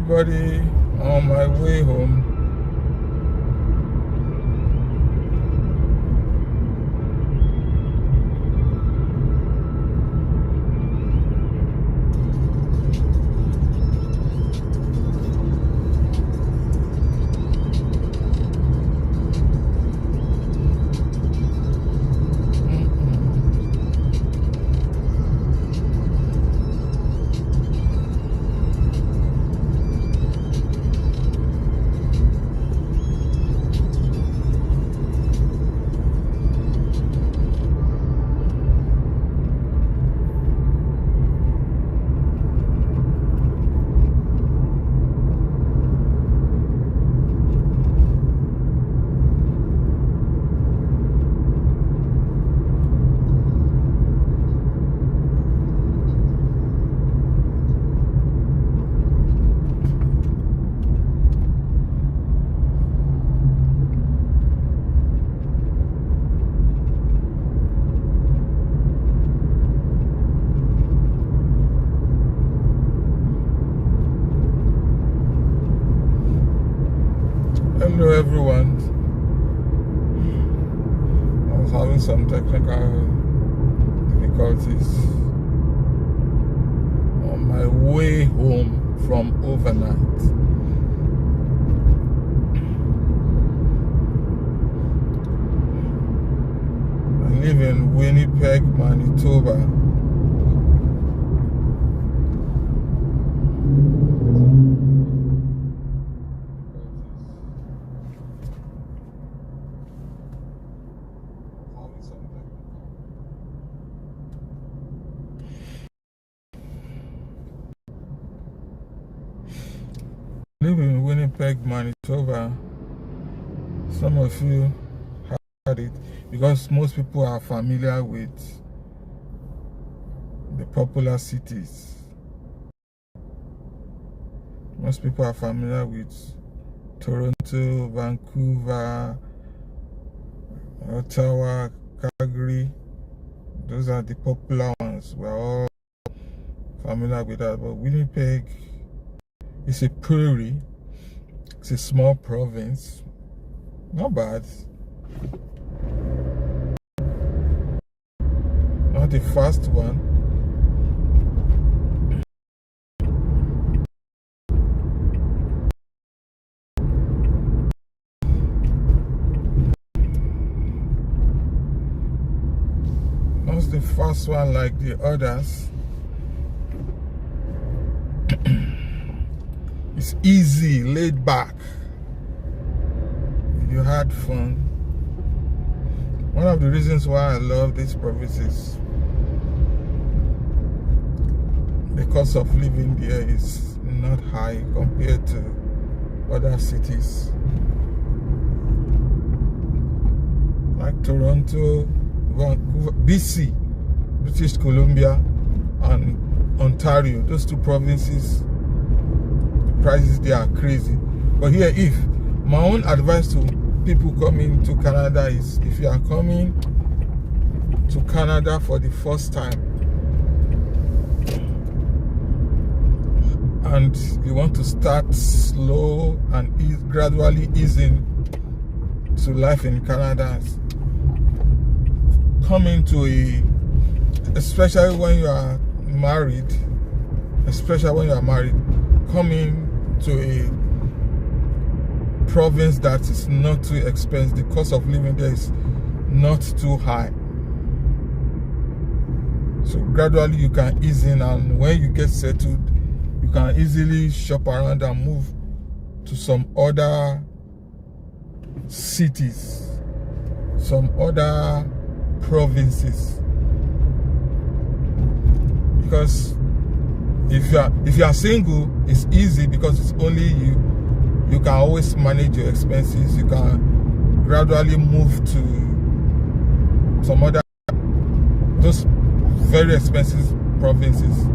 everybody on my way home. Hello everyone. I was having some technical difficulties on my way home from overnight. I live in Winnipeg, Manitoba. Live in Winnipeg, Manitoba. Some of you have heard it because most people are familiar with the popular cities. Most people are familiar with Toronto, Vancouver, Ottawa, Calgary. Those are the popular ones. We're all familiar with that. But Winnipeg, it's a prairie. It's a small province. Not bad. Not a fast one. Not the fast one like the others. It's easy, laid back. You had fun. One of the reasons why I love this province is the cost of living there is not high compared to other cities like Toronto, Vancouver, BC, British Columbia, and Ontario. Those two provinces, prices there are crazy. But here, if my own advice to people coming to Canada is, if you are coming to Canada for the first time and you want to start slow and gradually easing to life in Canada, come into especially when you are married, come in to a province that is not too expensive. The cost of living there is not too high. So gradually you can ease in, and when you get settled, you can easily shop around and move to some other cities, some other provinces. Because if you are single, it's easy because it's only you. You can always manage your expenses. You can gradually move to some other, those very expensive provinces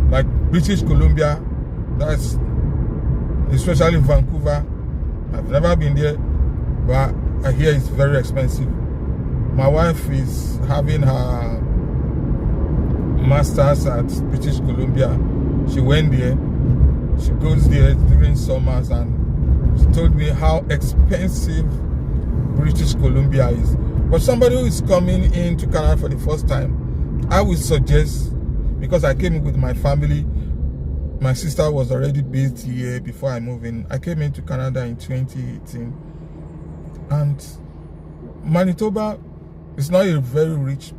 like British Columbia. That's especially Vancouver. I've never been there, but I hear it's very expensive. My wife is having her master's at British Columbia. She went there She goes there during summers, and she told me how expensive British Columbia is. But somebody who is coming into Canada for the first time, I would suggest, because I came in with my family, my sister was already based here before I moved in. I came into Canada in 2018, and Manitoba is not a very rich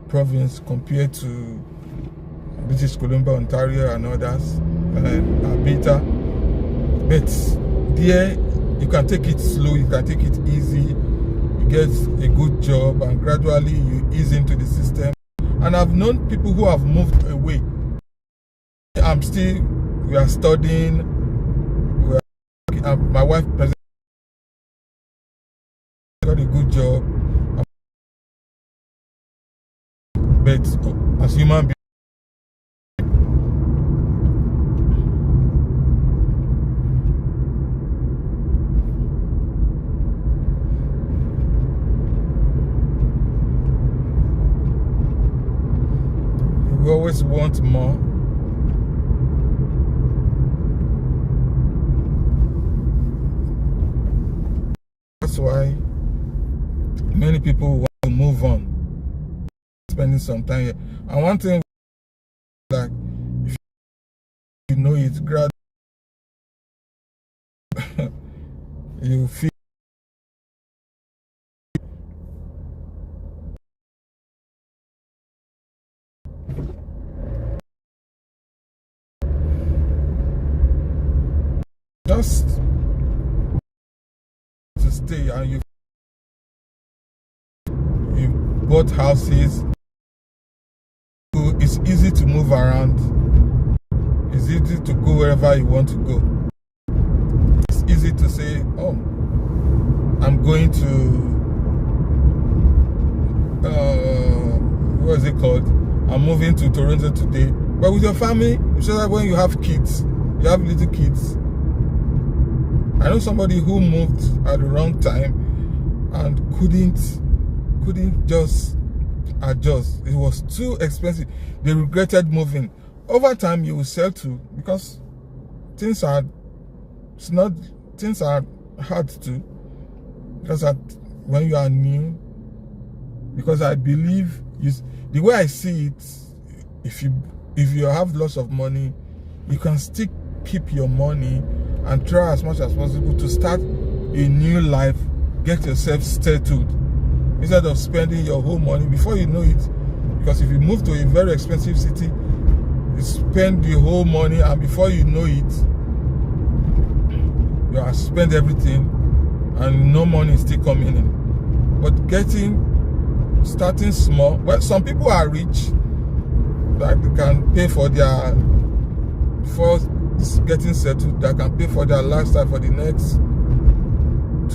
province compared to British Columbia, Ontario, and others, and Alberta. But there, you can take it slow, you can take it easy, you get a good job, and gradually you ease into the system. And I've known people who have moved away. We are studying, my wife presently got a good job, but as human beings, we always want more. That's why many people want to move on, spending some time here. And one thing, like, if you know it, gradually you feel just to stay, and you bought houses. It's easy to move around. It's easy to go wherever you want to go. It's easy to say, oh, I'm going to what is it called? I'm moving to Toronto today. But with your family, it's just like when you have kids, you have little kids. I know somebody who moved at the wrong time and couldn't just adjust. It was too expensive. They regretted moving. Over time, you will settle, because things are hard to, because when you are new. Because I believe, the way I see it, if you have lots of money, you can still keep your money and try as much as possible to start a new life, get yourself settled, instead of spending your whole money before you know it. Because if you move to a very expensive city, you spend the whole money, and before you know it, you have spent everything and no money is still coming in. But starting small, well, some people are rich, that they can pay for their, before getting settled, that can pay for their lifestyle for the next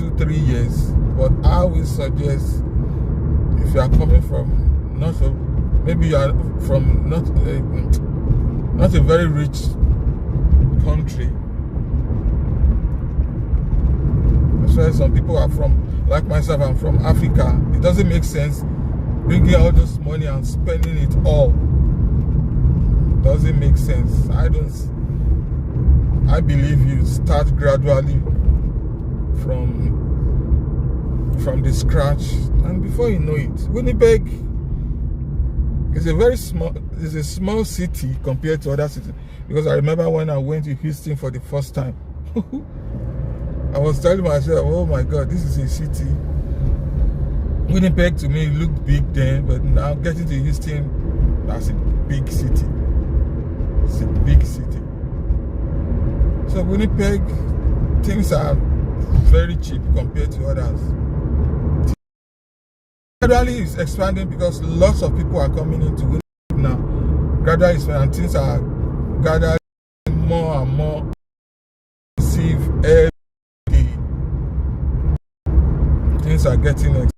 2-3 years. But I will suggest, if you are coming from maybe you are from not a very rich country, that's why some people are from, like myself, I'm from Africa. It doesn't make sense bringing all this money and spending it all. Doesn't make sense. I believe you start gradually from the scratch, and before you know it, Winnipeg is a small city compared to other cities. Because I remember when I went to Houston for the first time, I was telling myself, oh my God, this is a city. Winnipeg to me looked big then, but now getting to Houston, that's a big city. It's a big city. So Winnipeg, things are very cheap compared to others. Gradually it's expanding because lots of people are coming into Winnipeg now. Gradually it's expanding, and things are gradually more and more receive every day. Things are getting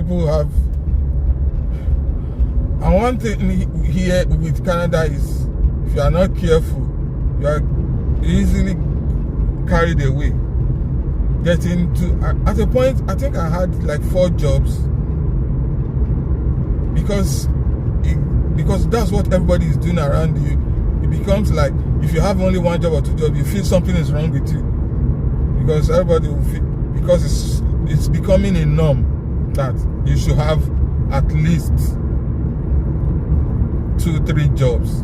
people have. And one thing here with Canada is, if you are not careful, you are easily carried away. Getting to, at a point, I think I had like 4 jobs because that's what everybody is doing around you. It becomes like, if you have only 1 job or 2 jobs, you feel something is wrong with you, because everybody will feel, because it's becoming a norm that you should have at least 2-3 jobs.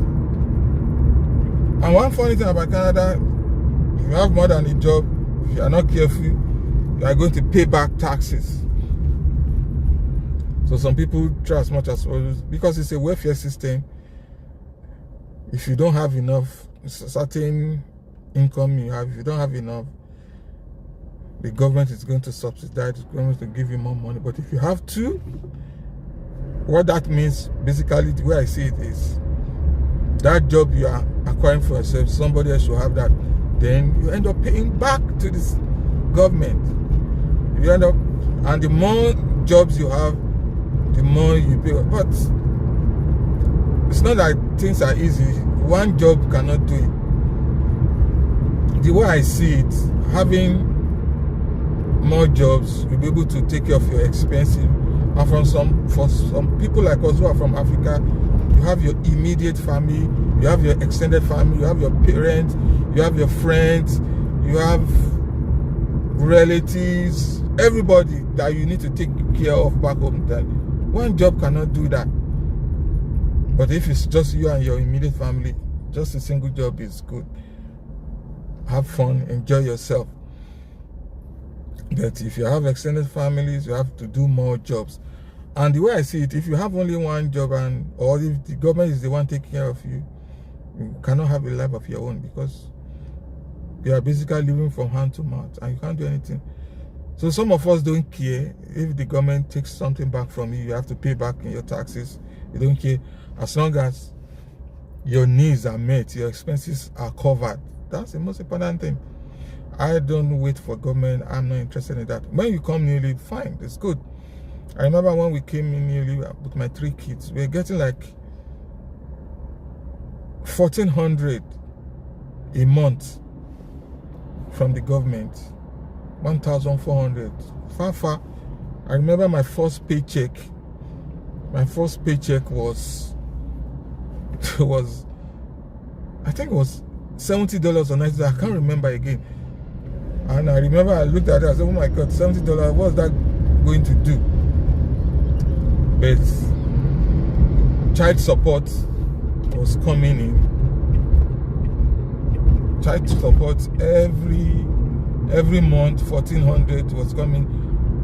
And one funny thing about Canada, if you have more than a job, if you are not careful, you are going to pay back taxes. So some people try as much as possible, because it's a welfare system. If you don't have enough, certain income you have, if you don't have enough, the government is going to subsidize, the government to give you more money. But if you have 2, what that means, basically, the way I see it is, that job you are acquiring for yourself, somebody else will have that. Then you end up paying back to this government. You end up, and the more jobs you have, the more you pay. But it's not that things are easy. 1 job cannot do it. The way I see it, having more jobs, you'll be able to take care of your expenses. And for some people like us who are from Africa, you have your immediate family, you have your extended family, you have your parents, you have your friends, you have relatives, everybody that you need to take care of back home. That 1 job cannot do that. But if it's just you and your immediate family, just a single job is good. Have fun, enjoy yourself. But if you have extended families, you have to do more jobs. And the way I see it, if you have only 1 job, or if the government is the one taking care of you, you cannot have a life of your own, because you are basically living from hand to mouth and you can't do anything. So some of us don't care if the government takes something back from you. You have to pay back in your taxes. You don't care, as long as your needs are met, your expenses are covered. That's the most important thing. I don't wait for government. I'm not interested in that. When you come newly, fine, it's good. I remember when we came in newly with my 3 kids, we were getting like 1,400 a month from the government. 1,400. Far. I remember my first paycheck. My first paycheck was I think it was $70 or $90. I can't remember again. And I remember I looked at it, I said, oh my God, $70, what's that going to do? But child support was coming in. Child support every month, 1,400 was coming.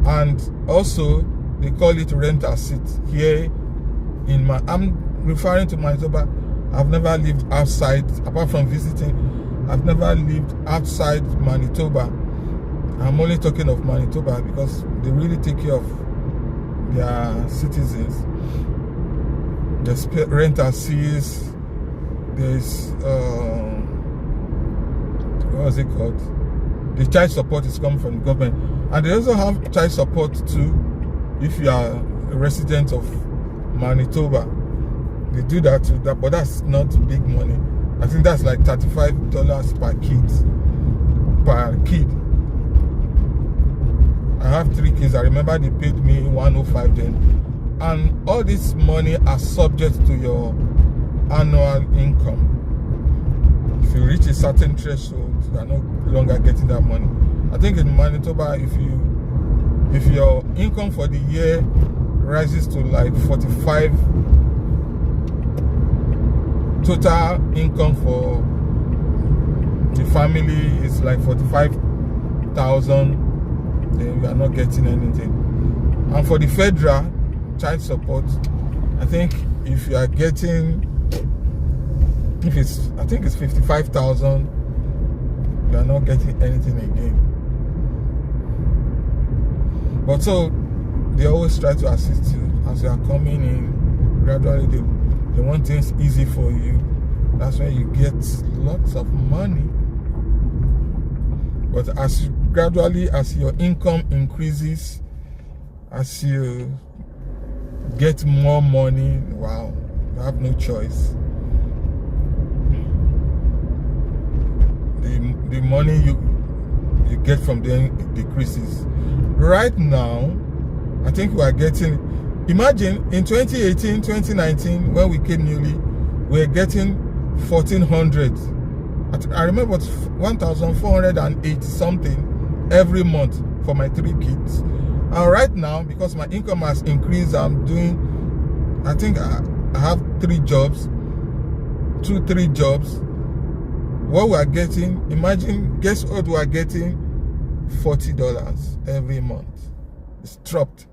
And also, they call it rent-a-seat here in I'm referring to Manitoba. I've never lived outside, apart from visiting. I've never lived outside Manitoba. I'm only talking of Manitoba because they really take care of their citizens. There's rent-a-seats. There's what is it called? The child support is coming from the government, and they also have child support too. If you are a resident of Manitoba, they do that too. But that's not big money. I think that's like $35 per kid. I have 3 kids. I remember they paid me $105 then. And all this money are subject to your annual income. If you reach a certain threshold, you are no longer getting that money. I think in Manitoba, if your income for the year rises to like 45, total income for the family is like 45,000, then you are not getting anything. And for the federal child support, I think if you are getting, I think it's 55,000, you are not getting anything again. But so they always try to assist you as you are coming in. Gradually they want things easy for you. That's when you get lots of money. But gradually as your income increases, as you get more money, wow, you have no choice. The money you get from them decreases. Right now, I think we are getting, imagine in 2018, 2019, when we came newly, we were getting 1,400. I remember it's 1,480 something every month for my 3 kids. And right now, because my income has increased, I'm doing, I think I have 3 jobs, 2-3 jobs. What we are getting, imagine, guess what we are getting? $40 every month. It's dropped.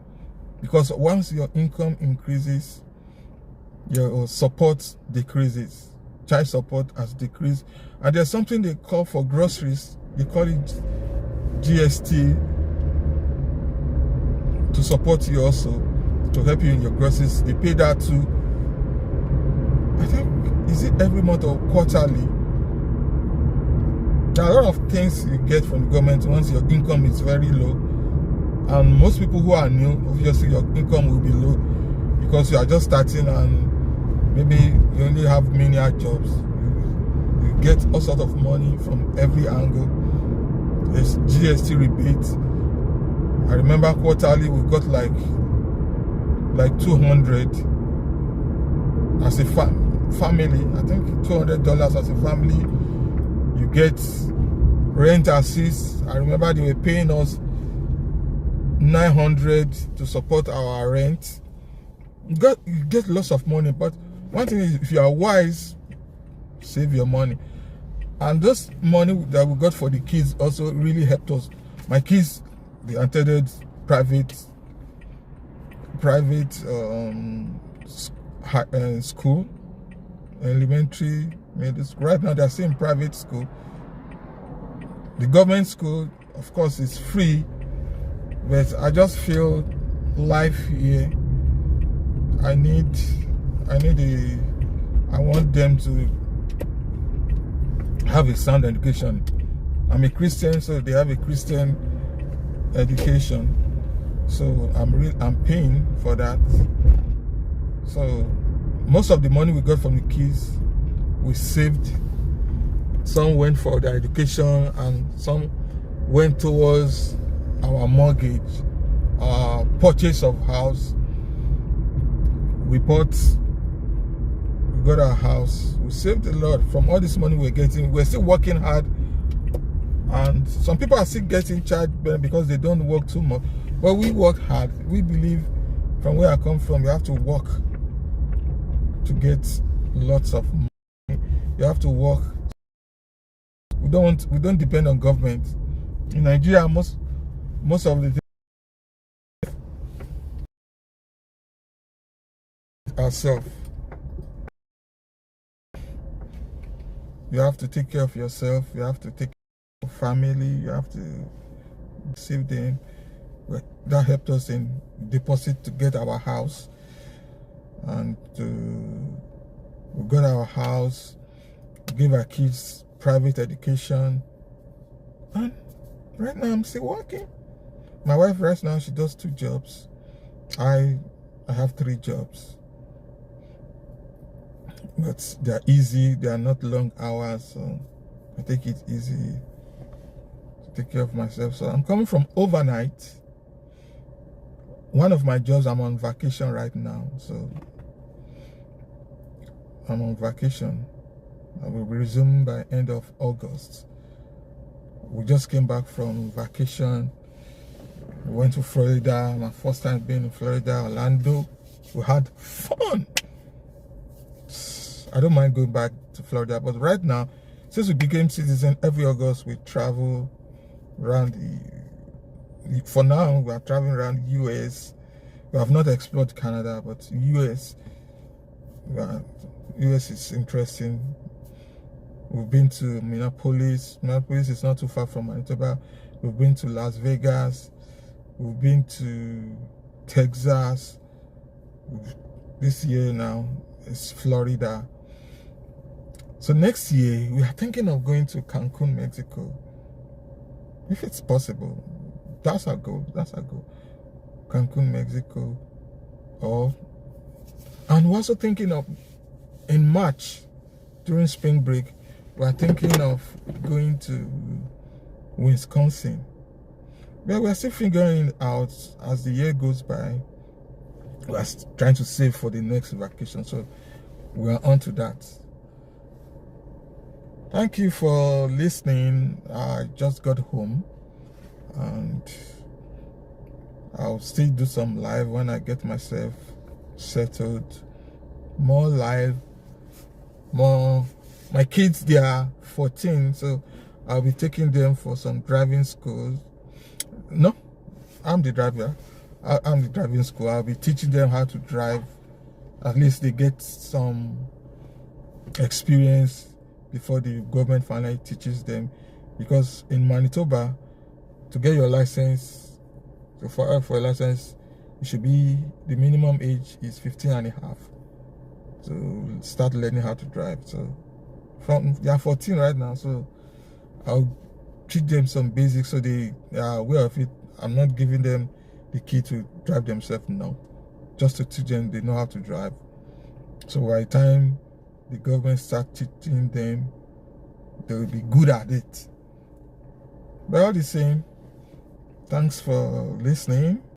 Because once your income increases, your support decreases. Child support has decreased. And there's something they call for groceries. They call it GST, to support you also, to help you in your groceries. They pay that too. I think, is it every month or quarterly? There are a lot of things you get from the government once your income is very low. And most people who are new, obviously your income will be low because you are just starting and maybe you only have menial jobs. You get all sorts of money from every angle. There's GST rebates. I remember quarterly we got like 200 as a family. I think $200 as a family. You get rent assist. I remember they were paying us $900 to support our rent. You get lots of money, but one thing is, if you are wise, save your money. And this money that we got for the kids also really helped us. My kids, they attended private school, elementary, middle school. Right now they're still in private school. The government school, of course, is free, but I just feel life here, I want them to have a sound education. I'm a Christian, so they have a Christian education. So I'm paying for that. So most of the money we got from the kids, we saved. Some went for their education and some went towards our mortgage, our purchase of house. We got our house. We saved a lot from all this money we're getting. We're still working hard, and some people are still getting charged because they don't work too much. But we work hard. We believe, from where I come from, you have to work to get lots of money. You have to work. We don't depend on government. In Nigeria, most of the things ourselves. You have to take care of yourself. You have to take care of family. You have to save them. That helped us in deposit to get our house, and we got our house, give our kids private education, and right now I'm still working. My wife right now, she does 2 jobs. I have 3 jobs, but they're easy. They are not long hours, so I take it easy to take care of myself. So I'm coming from overnight. One of my jobs, I'm on vacation right now, so I'm on vacation. I will resume by end of August. We just came back from vacation. We went to Florida. My first time being in Florida, Orlando. We had fun. I don't mind going back to Florida, but right now, since we became citizens, every August we travel around for now, we are traveling around the US. We have not explored Canada, but US is interesting. We've been to Minneapolis. Minneapolis is not too far from Manitoba. We've been to Las Vegas. We've been to Texas. This year now is Florida. So next year, we are thinking of going to Cancun, Mexico. If it's possible. That's our goal. Cancun, Mexico. Or And we're also thinking of, in March, during spring break, we're thinking of going to Wisconsin. But we're still figuring out as the year goes by. We're trying to save for the next vacation, so we're on to that. Thank you for listening. I just got home, and I'll still do some live when I get myself settled. More live, more. My kids, they are 14, so I'll be taking them for some driving schools. No, I'm the driver. I'm the driving school. I'll be teaching them how to drive. At least they get some experience before the government finally teaches them. Because in Manitoba, to get your license, to file for a license, it should be, the minimum age is 15 and a half to start learning how to drive. So they are 14 right now, so I'll teach them some basics so they are aware of it. I'm not giving them the key to drive themselves now, just to teach them they know how to drive. So by the time the government starts teaching them, they will be good at it. But all the same, thanks for listening.